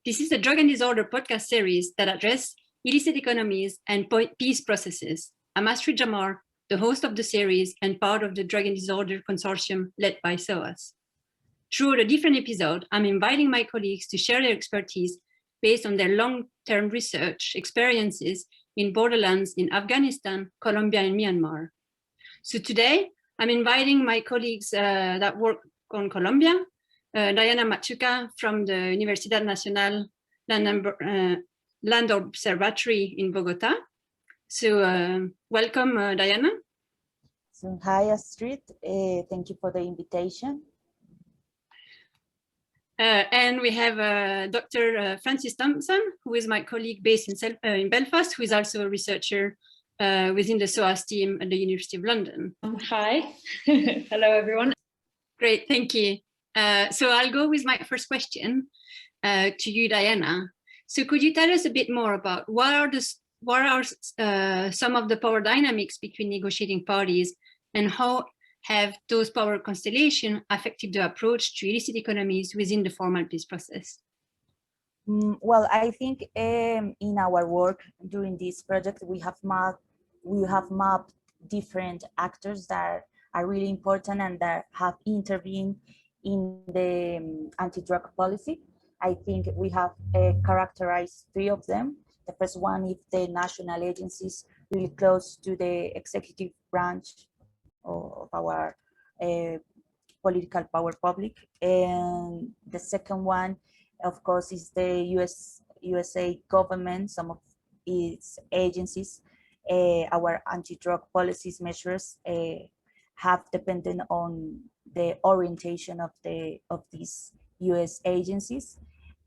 This is a drug and disorder podcast series that address illicit economies and peace processes. I'm Astrid Jamar, the host of the series and part of the Drug and Disorder Consortium led by SOAS. Through the different episodes, I'm inviting my colleagues to share their expertise based on their long-term research experiences in borderlands in Afghanistan, Colombia and Myanmar. So today, I'm inviting my colleagues that work on Colombia, Diana Machuca from the Universidad Nacional Land Observatory in Bogota. So welcome, Diana. So, hi, Astrid. Thank you for the invitation. And we have Dr. Francis Thomson, who is my colleague based in Belfast, who is also a researcher within the SOAS team at the University of London. Hi. Hello, everyone. Great, thank you. So I'll go with my first question to you, Diana. So could you tell us a bit more about what are some of the power dynamics between negotiating parties, and how have those power constellations affected the approach to illicit economies within the formal peace process? Well, I think in our work during this project, we have mapped different actors that are really important and that have intervened in the anti-drug policy. I think we have characterized three of them. The first one is the national agencies really close to the executive branch of our political power public. And the second one, of course, is the USA government, some of its agencies. Our anti-drug policies measures have depended on the orientation of these US agencies.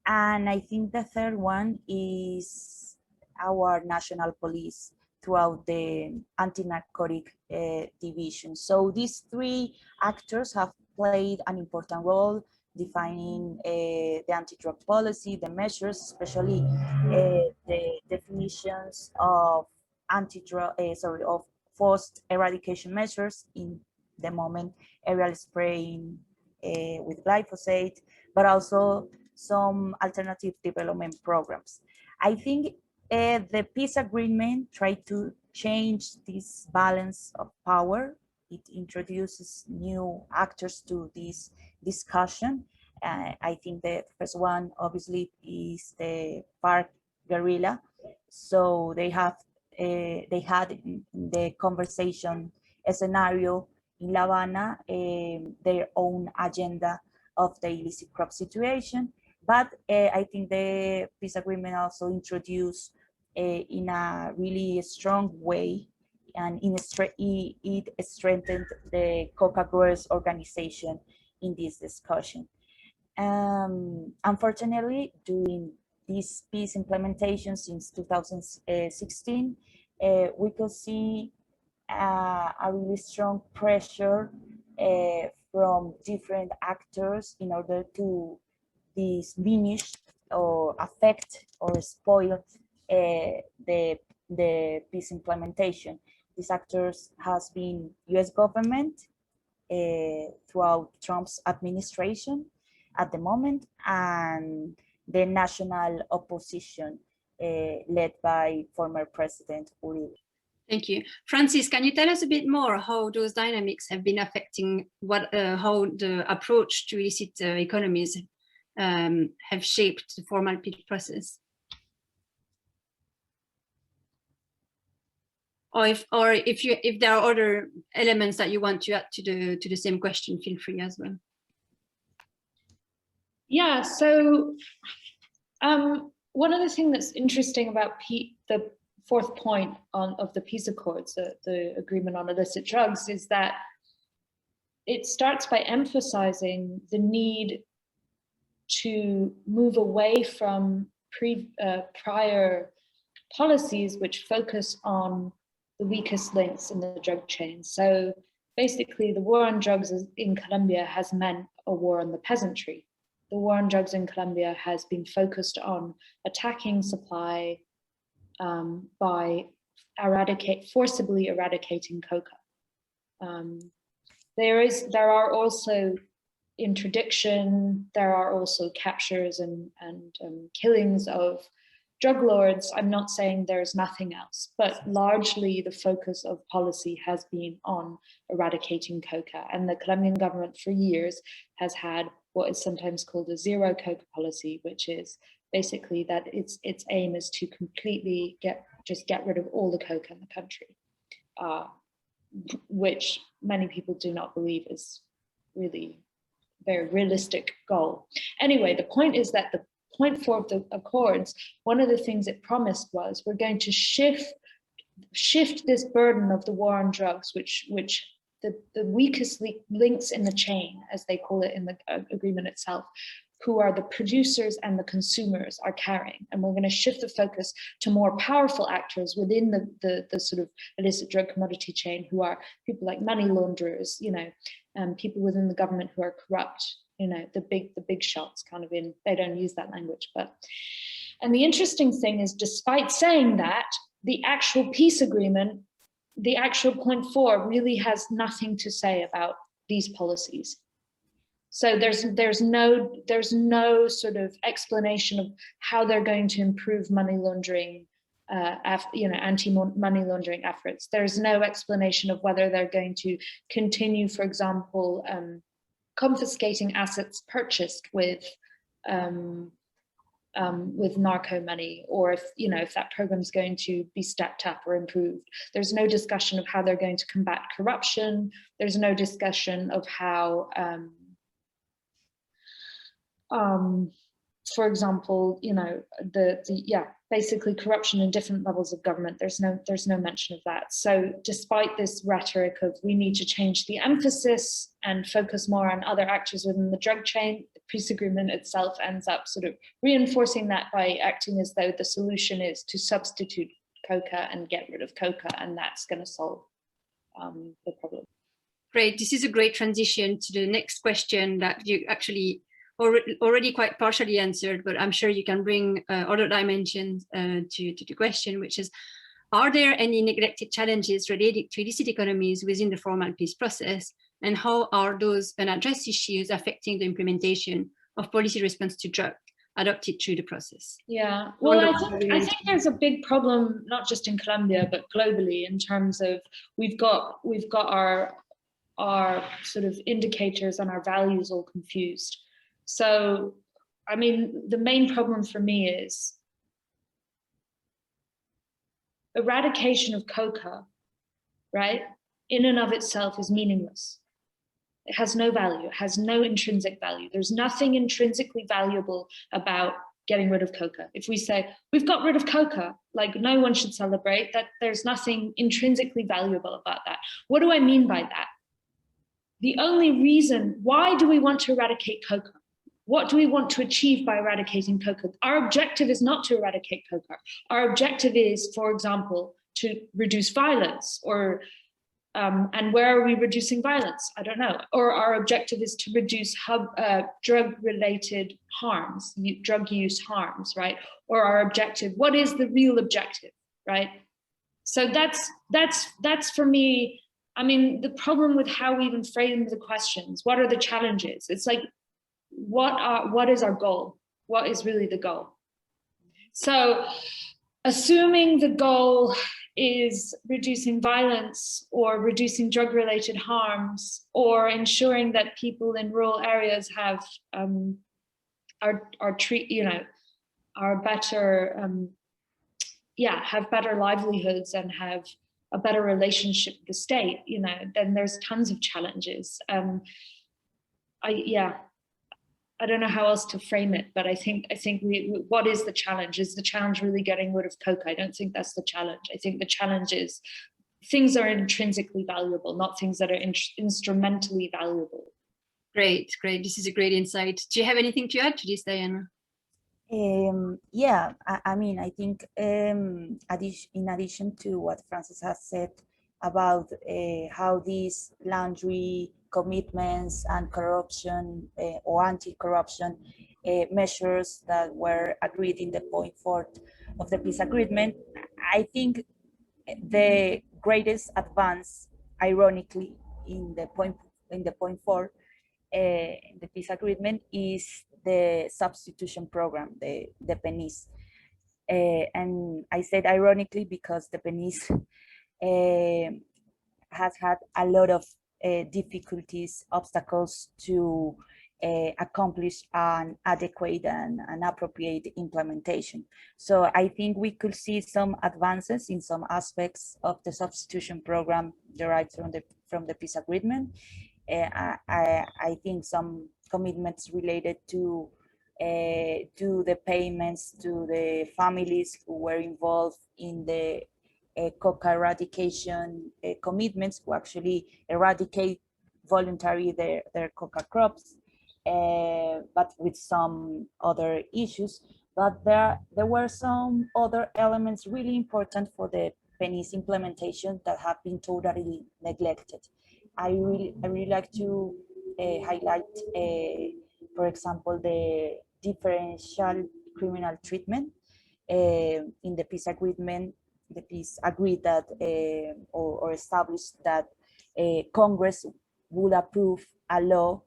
And I think the third one is our national police throughout the anti-narcotic division. So these three actors have played an important role defining the anti-drug policy, the measures, especially the definitions of of forced eradication measures, in the moment aerial spraying with glyphosate, but also some alternative development programs. I think the peace agreement tried to change this balance of power. It introduces new actors to this discussion. I think the first one, obviously, is the FARC guerrilla. So they had in the conversation a scenario in La Habana, their own agenda of the illicit crop situation. But I think the peace agreement also introduced in a really strong way, and it strengthened the coca growers organization in this discussion. Unfortunately, during this peace implementation since 2016, we could see a really strong pressure from different actors in order to diminish or affect or spoil the peace implementation. These actors has been US government throughout Trump's administration at the moment, and the national opposition led by former President Uribe. Thank you. Francis, can you tell us a bit more how those dynamics have been affecting how the approach to illicit economies have shaped the formal peace process? Or if there are other elements that you want to add to the same question, feel free as well. Yeah, so one of the things that's interesting about the fourth point of the peace accords, the agreement on illicit drugs, is that it starts by emphasizing the need to move away from prior policies which focus on the weakest links in the drug chain. So basically, the war on drugs in Colombia has meant a war on the peasantry. The war on drugs in Colombia has been focused on attacking supply by forcibly eradicating coca. There are also interdiction. There are also captures and killings of drug lords. I'm not saying there's nothing else, but largely the focus of policy has been on eradicating coca. And the Colombian government for years has had what is sometimes called a zero coca policy, which is basically that its aim is to completely get rid of all the coca in the country, which many people do not believe is really a very realistic goal. Anyway, the point is that the point 4 of the Accords, one of the things it promised was we're going to shift this burden of the war on drugs, which the weakest links in the chain, as they call it in the agreement itself, who are the producers and the consumers, are carrying. And we're going to shift the focus to more powerful actors within the sort of illicit drug commodity chain, who are people like money launderers, people within the government who are corrupt, the big shots kind of they don't use that language, and the interesting thing is, despite saying that, the actual peace agreement, the actual point 4 really has nothing to say about these policies. So there's no sort of explanation of how they're going to improve money laundering, anti-money laundering efforts. There's no explanation of whether they're going to continue, for example, confiscating assets purchased with narco money, or if that program is going to be stepped up or improved. There's no discussion of how they're going to combat corruption. There's no discussion of how, for example, basically corruption in different levels of government. There's no mention of that. So despite this rhetoric of we need to change the emphasis and focus more on other actors within the drug chain, the peace agreement itself ends up sort of reinforcing that by acting as though the solution is to substitute coca and get rid of coca, and that's going to solve the problem. Great. This is a great transition to the next question that you actually already quite partially answered, but I'm sure you can bring other dimensions to the question, which is, are there any neglected challenges related to illicit economies within the formal peace process, and how are those unaddressed issues affecting the implementation of policy response to drug adopted through the process? Yeah, well, I think there's a big problem, not just in Colombia, but globally, in terms of we've got our sort of indicators and our values all confused. So, I mean, the main problem for me is eradication of coca, right, in and of itself is meaningless. It has no value. It has no intrinsic value. There's nothing intrinsically valuable about getting rid of coca. If we say we've got rid of coca, like, no one should celebrate that. There's nothing intrinsically valuable about that. What do I mean by that? The only reason, why do we want to eradicate coca? What do we want to achieve by eradicating coca? Our objective is not to eradicate coca. Our objective is, for example, to reduce violence, or and where are we reducing violence? I don't know. Or our objective is to reduce drug-related harms, drug use harms, right? Or our objective, what is the real objective, right? So that's for me. I mean, the problem with how we even frame the questions, what are the challenges? It's like, what is our goal? What is really the goal? So assuming the goal is reducing violence or reducing drug-related harms, or ensuring that people in rural areas have have better livelihoods and have a better relationship with the state, then there's tons of challenges. I don't know how else to frame it, but I think what is the challenge? Is the challenge really getting rid of coca? I don't think that's the challenge. I think the challenge is things are intrinsically valuable, not things that are instrumentally valuable. Great. This is a great insight. Do you have anything to add to this, Diana? I mean, I think in addition to what Frances has said about how these laundry commitments and corruption or anti-corruption measures that were agreed in the point 4 of the peace agreement, I think the greatest advance, ironically, in the point 4 the peace agreement is the substitution program, the PENIS. And I said ironically because the PENIS has had a lot of difficulties, obstacles to accomplish an adequate and an appropriate implementation. So I think we could see some advances in some aspects of the substitution program derived from the peace agreement. I think some commitments related to the payments to the families who were involved in the coca eradication commitments who actually eradicate voluntarily their coca crops, but with some other issues. But there were some other elements really important for the PENIS implementation that have been totally neglected. I really like to highlight, for example, the differential criminal treatment in the peace agreement. The peace agreed that or established that Congress would approve a law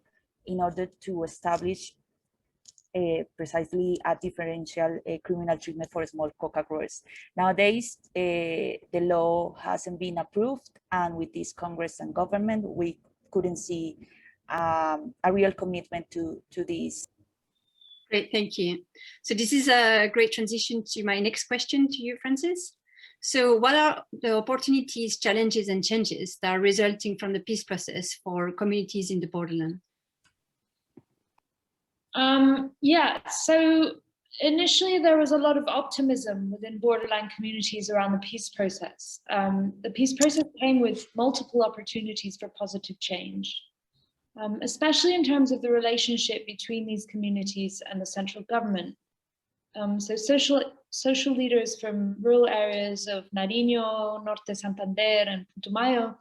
in order to establish precisely a differential criminal treatment for small coca growers. Nowadays, the law hasn't been approved, and with this Congress and government, we couldn't see a real commitment to this. Great, thank you. So this is a great transition to my next question to you, Francis. So what are the opportunities, challenges, and changes that are resulting from the peace process for communities in the borderland? Yeah, so initially there was a lot of optimism within borderland communities around the peace process. The peace process came with multiple opportunities for positive change, especially in terms of the relationship between these communities and the central government. So social leaders from rural areas of Nariño, Norte Santander, and Putumayo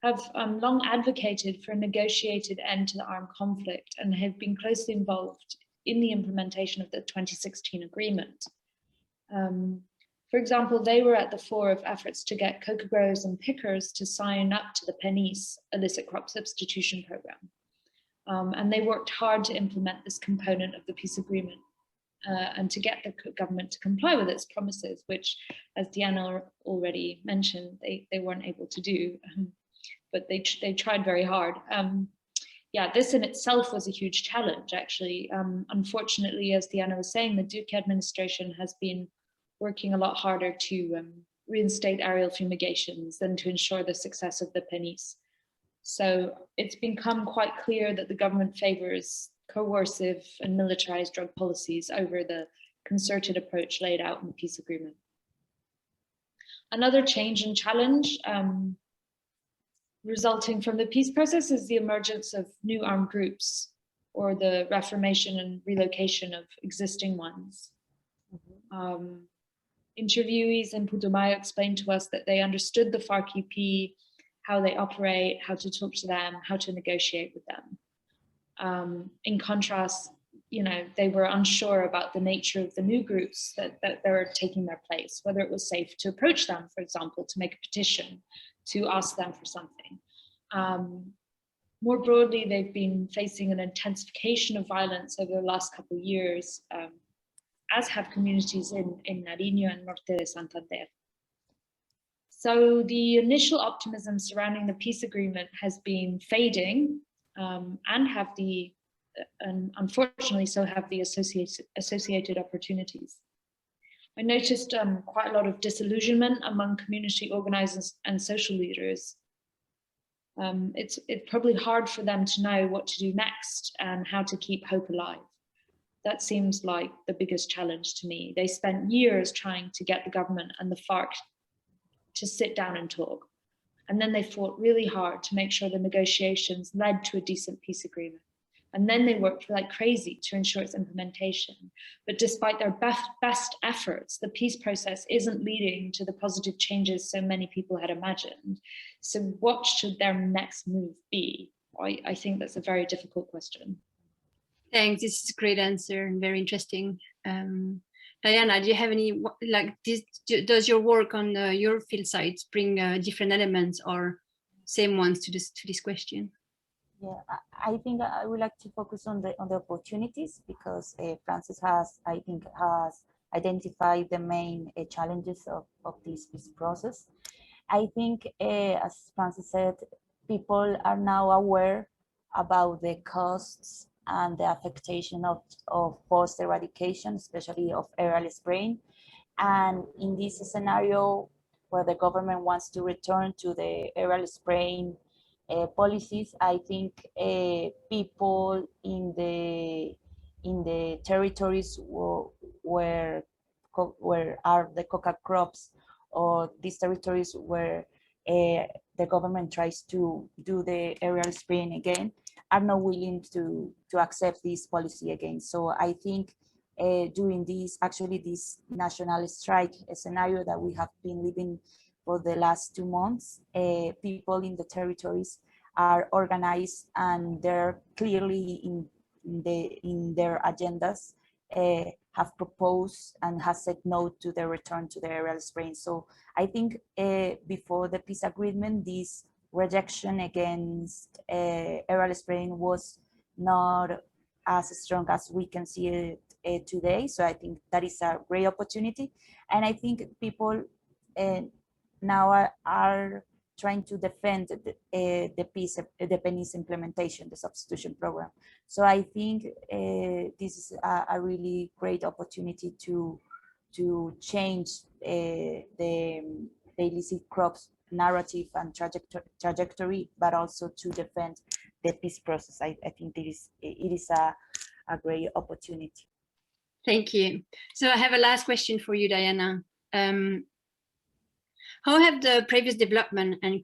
have long advocated for a negotiated end to the armed conflict and have been closely involved in the implementation of the 2016 agreement. For example, they were at the fore of efforts to get coca growers and pickers to sign up to the PENIS illicit crop substitution program. And they worked hard to implement this component of the peace agreement and to get the government to comply with its promises, which, as Diana already mentioned, they weren't able to do. But they tried very hard. Yeah, this in itself was a huge challenge, actually. Unfortunately, as Diana was saying, the Duque administration has been working a lot harder to reinstate aerial fumigations than to ensure the success of the PENIS. So it's become quite clear that the government favors coercive and militarized drug policies over the concerted approach laid out in the peace agreement. Another change and challenge resulting from the peace process is the emergence of new armed groups or the reformation and relocation of existing ones. Interviewees in Putumayo explained to us that they understood the FARC-EP, how they operate, how to talk to them, how to negotiate with them. In contrast, they were unsure about the nature of the new groups that were taking their place, whether it was safe to approach them, for example, to make a petition, to ask them for something. More broadly, they've been facing an intensification of violence over the last couple of years, as have communities in Nariño and Norte de Santander. So the initial optimism surrounding the peace agreement has been fading, and unfortunately so have the associated opportunities. I noticed quite a lot of disillusionment among community organizers and social leaders. It's probably hard for them to know what to do next and how to keep hope alive. That seems like the biggest challenge to me. They spent years trying to get the government and the FARC to sit down and talk. And then they fought really hard to make sure the negotiations led to a decent peace agreement. And then they worked like crazy to ensure its implementation. But despite their best efforts, the peace process isn't leading to the positive changes so many people had imagined. So what should their next move be? I think that's a very difficult question. Thanks, this is a great answer and very interesting. Diana, do you have any, does your work on your field sites bring different elements or same ones to this question? Yeah, I think I would like to focus on the opportunities, because Francis has, I think, has identified the main challenges of this peace process. I think, as Francis said, people are now aware about the costs and the affectation of forced eradication, especially of aerial spraying. And in this scenario where the government wants to return to the aerial spraying policies, I think people in the territories where are the coca crops, or these territories where the government tries to do the aerial spraying again, are not willing to accept this policy again. So I think during this national strike scenario that we have been living for the last 2 months, people in the territories are organized, and they're clearly in their agendas have proposed and has said no to the return to the aerial spraying. So I think before the peace agreement, this rejection against aerial spraying was not as strong as we can see it today. So I think that is a great opportunity. And I think people now are trying to defend the peace implementation, the substitution program. So I think this is a really great opportunity to change the illicit crops narrative and trajectory, but also to defend the peace process. I think it is a great opportunity. Thank you. So I have a last question for you, Diana. How have the previous development and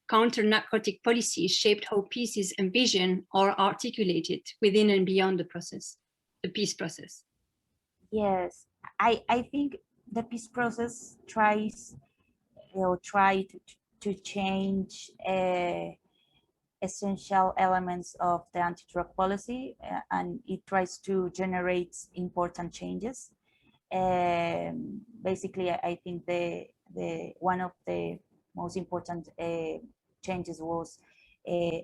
counter-narcotic policies shaped how peace is envisioned or articulated within and beyond the process, the peace process? Yes, I think the peace process try to change essential elements of the anti-drug policy, and it tries to generate important changes. Basically, I think the one of the most important changes was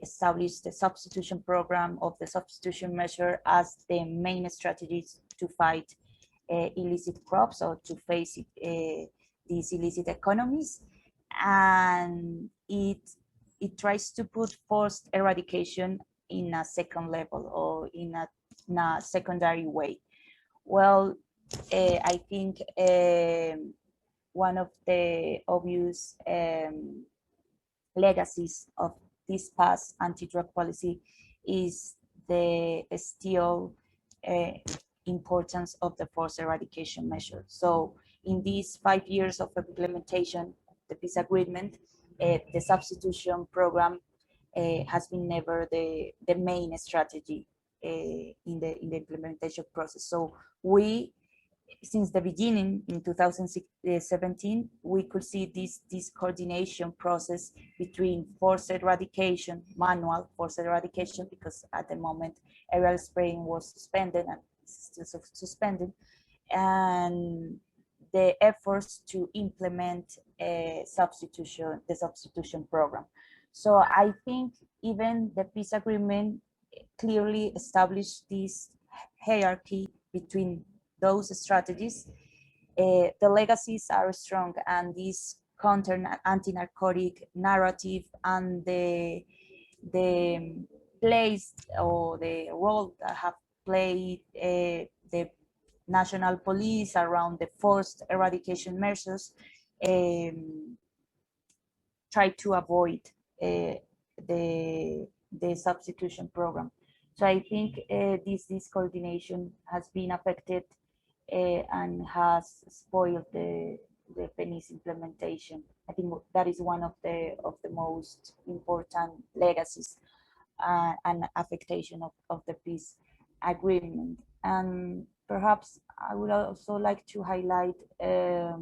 establish the substitution program of the substitution measure as the main strategies to fight illicit crops, or to face these illicit economies. And it tries to put forced eradication in a second level, or in a secondary way. Well, I think one of the obvious legacies of this past anti-drug policy is the still importance of the forced eradication measure. So in these 5 years of implementation of the peace agreement, the substitution program has been never the main strategy in the implementation process. So we, since the beginning in 2017, we could see this coordination process between forced eradication, manual forced eradication, because at the moment aerial spraying was suspended and still suspended, and the efforts to implement the substitution program. So I think even the peace agreement clearly established this hierarchy between those strategies. The legacies are strong, and this anti-narcotic narrative and the place or the role that have played the national police around the forced eradication measures try to avoid the substitution program. So I think this coordination has been affected and has spoiled the peace implementation. I think that is one of the most important legacies and affectation of the peace agreement. And perhaps I would also like to highlight at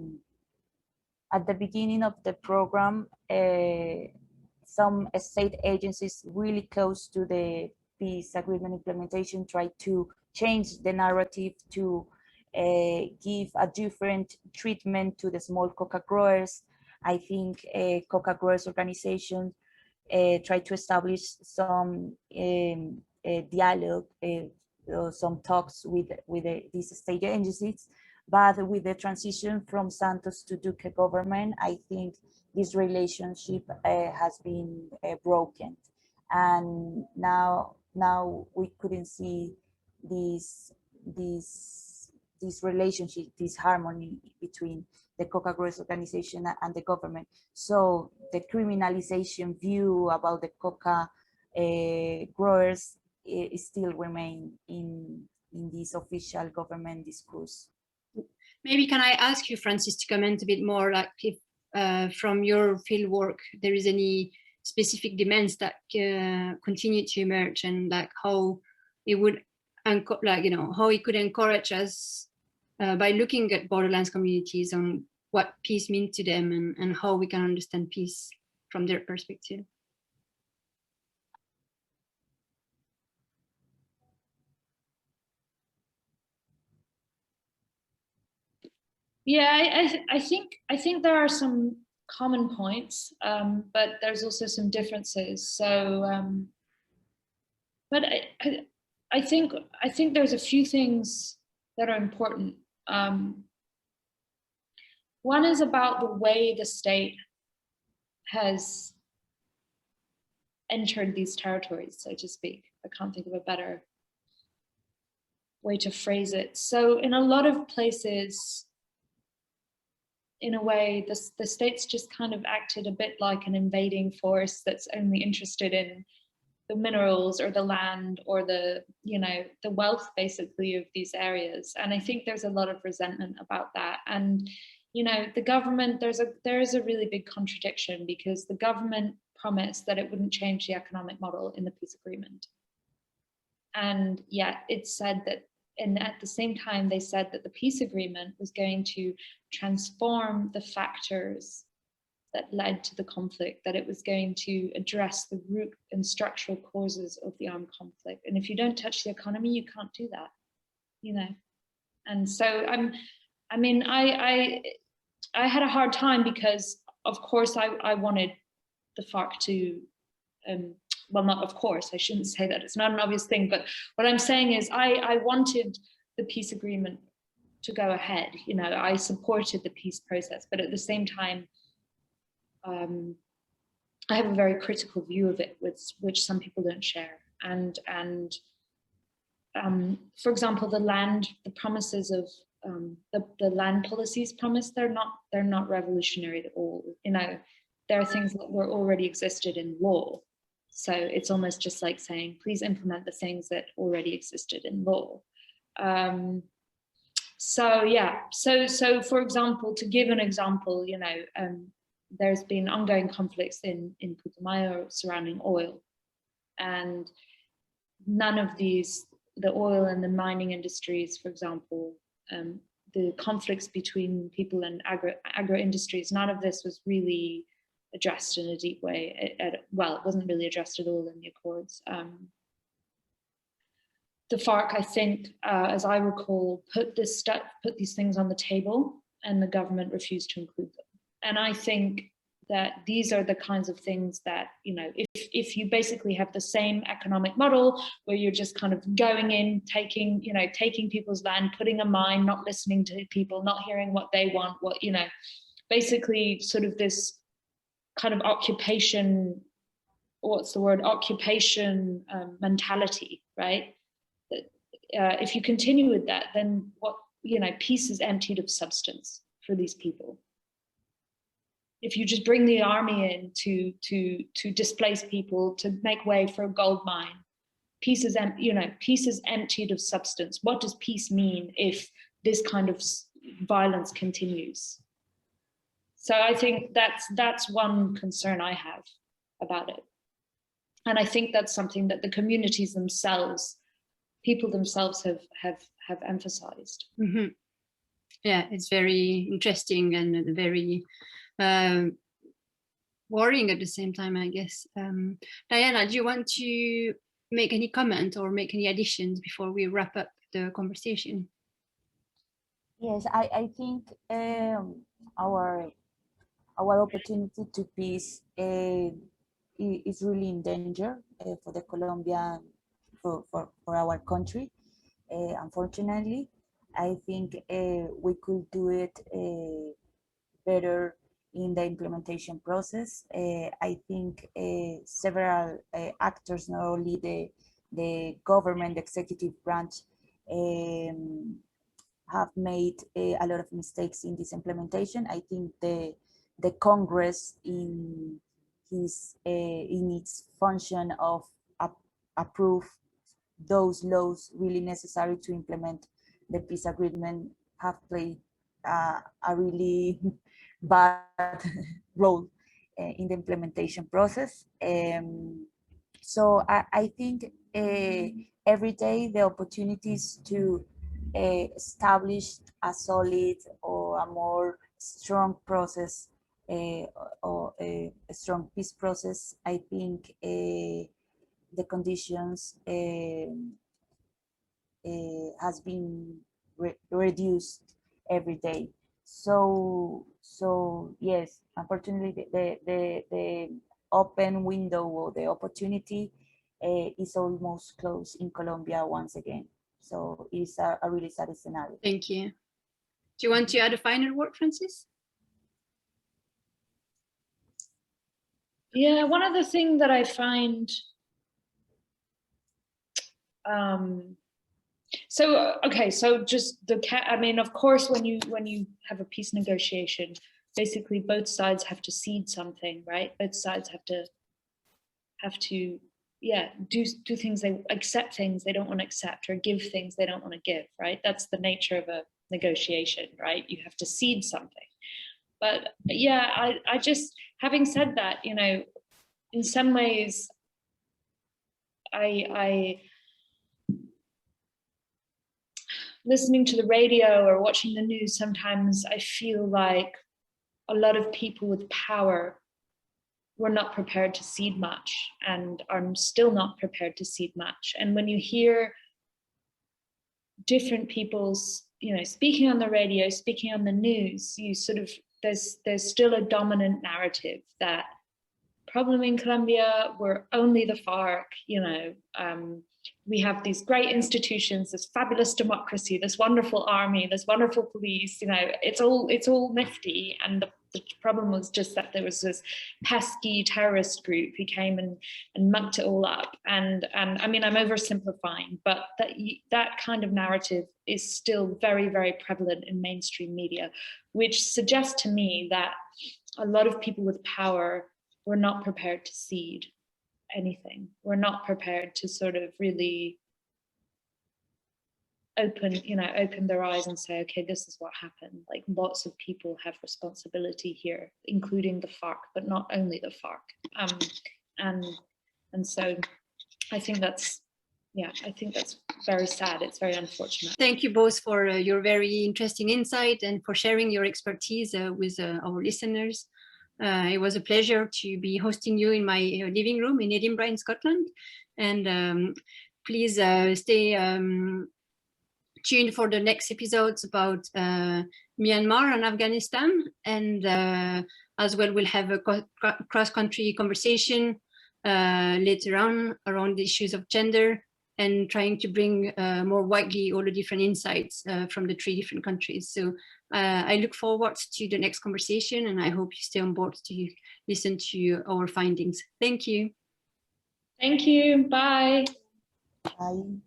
the beginning of the program, some state agencies really close to the peace agreement implementation tried to change the narrative to give a different treatment to the small coca growers. I think coca growers organizations try to establish some dialogue, some talks with these state agencies. But with the transition from Santos to Duque government, I think this relationship has been broken, and now we couldn't see this relationship, this harmony between the coca growers organization and the government. So the criminalization view about the coca growers still remain in this official government discourse. Maybe can I ask you, Francis, to comment a bit more, like if from your field work there is any specific demands that continue to emerge, and like how it would, like, you know, how it could encourage us by looking at borderlands communities on what peace means to them, and how we can understand peace from their perspective. Yeah, I think there are some common points, but there's also some differences. So, but I think there's a few things that are important. One is about the way the state has entered these territories, so to speak. I can't think of a better way to phrase it. So in a lot of places, in a way, the state's just kind of acted a bit like an invading force that's only interested in the minerals or the land or the, you know, the wealth basically of these areas. And I think there's a lot of resentment about that. And, you know, the government, there is a really big contradiction, because the government promised that it wouldn't change the economic model in the peace agreement. And yet it said that, and at the same time, they said that the peace agreement was going to transform the factors that led to the conflict, that it was going to address the root and structural causes of the armed conflict. And if you don't touch the economy, you can't do that, you know. And so I mean, I had a hard time, because of course I wanted the FARC to, well, not of course, I shouldn't say that, it's not an obvious thing, but what I'm saying is I wanted the peace agreement to go ahead. You know, I supported the peace process, but at the same time, I have a very critical view of it, which some people don't share. And for example, the promises of the land policies promised, they're not revolutionary at all. You know, there are things that were already existed in law. So it's almost just like saying, please implement the things that already existed in law. So yeah, so for example, to give an example, you know, there's been ongoing conflicts in Putumayo surrounding oil, and none of these, the oil and the mining industries, for example, the conflicts between people and agro industries, none of this was really addressed in a deep way. Well, it wasn't really addressed at all in the accords. The FARC, I think, as I recall, put these things on the table, and the government refused to include them. And I think that these are the kinds of things that, you know, if you basically have the same economic model where you're just kind of going in, taking people's land, putting a mine, not listening to people, not hearing what they want, what, you know, basically sort of this kind of occupation, occupation mentality, right? If you continue with that, then what, you know, peace is emptied of substance for these people. If you just bring the army in to displace people, to make way for a gold mine, peace is emptied of substance. What does peace mean if this kind of violence continues? So I think that's one concern I have about it. And I think that's something that the communities themselves, people themselves have emphasized. Mm-hmm. Yeah, it's very interesting and very worrying at the same time, I guess. Diana, do you want to make any comment or make any additions before we wrap up the conversation? Yes, I think our opportunity to peace is really in danger for the Colombian, for our country. Unfortunately, I think we could do it better in the implementation process. I think several actors, not only the government, the executive branch, have made a lot of mistakes in this implementation. I think the Congress in its function of approve those laws really necessary to implement the peace agreement have played a really bad role in the implementation process. So I think every day the opportunities to establish a solid or a more strong process or a strong peace process, I think the conditions has been reduced every day. So yes, unfortunately, the open window or the opportunity is almost closed in Colombia once again. So it's a really sad scenario. Thank you. Do you want to add a final word, Francis? Yeah, one of the things that I find, so just I mean, of course, when you have a peace negotiation, basically both sides have to cede something, right? Both sides have to yeah, do things, they accept things they don't want to accept, or give things they don't want to give, right? That's the nature of a negotiation, right? You have to cede something. But yeah, I just, having said that, you know, in some ways, I listening to the radio or watching the news, sometimes I feel like a lot of people with power were not prepared to cede much and are still not prepared to cede much. And when you hear different people's, you know, speaking on the radio, speaking on the news, you sort of, there's still a dominant narrative that problem in Colombia, we're only the FARC, you know, we have these great institutions, this fabulous democracy, this wonderful army, this wonderful police, you know, it's all nifty. And the problem was just that there was this pesky terrorist group who came and mucked it all up. And I mean, I'm oversimplifying, but that kind of narrative is still very, very prevalent in mainstream media, which suggests to me that a lot of people with power were not prepared to cede anything. We're not prepared to sort of really open their eyes and say, okay, this is what happened. Like, lots of people have responsibility here, including the FARC, but not only the FARC. And so I think that's, yeah, I think that's very sad. It's very unfortunate. Thank you both for your very interesting insight and for sharing your expertise with our listeners. It was a pleasure to be hosting you in my living room in Edinburgh, in Scotland. And please stay tuned for the next episodes about Myanmar and Afghanistan. And as well, we'll have a cross-country conversation later on around the issues of gender and trying to bring more widely all the different insights from the 3 different countries. So I look forward to the next conversation, and I hope you stay on board to listen to our findings. Thank you. Thank you. Bye. Bye.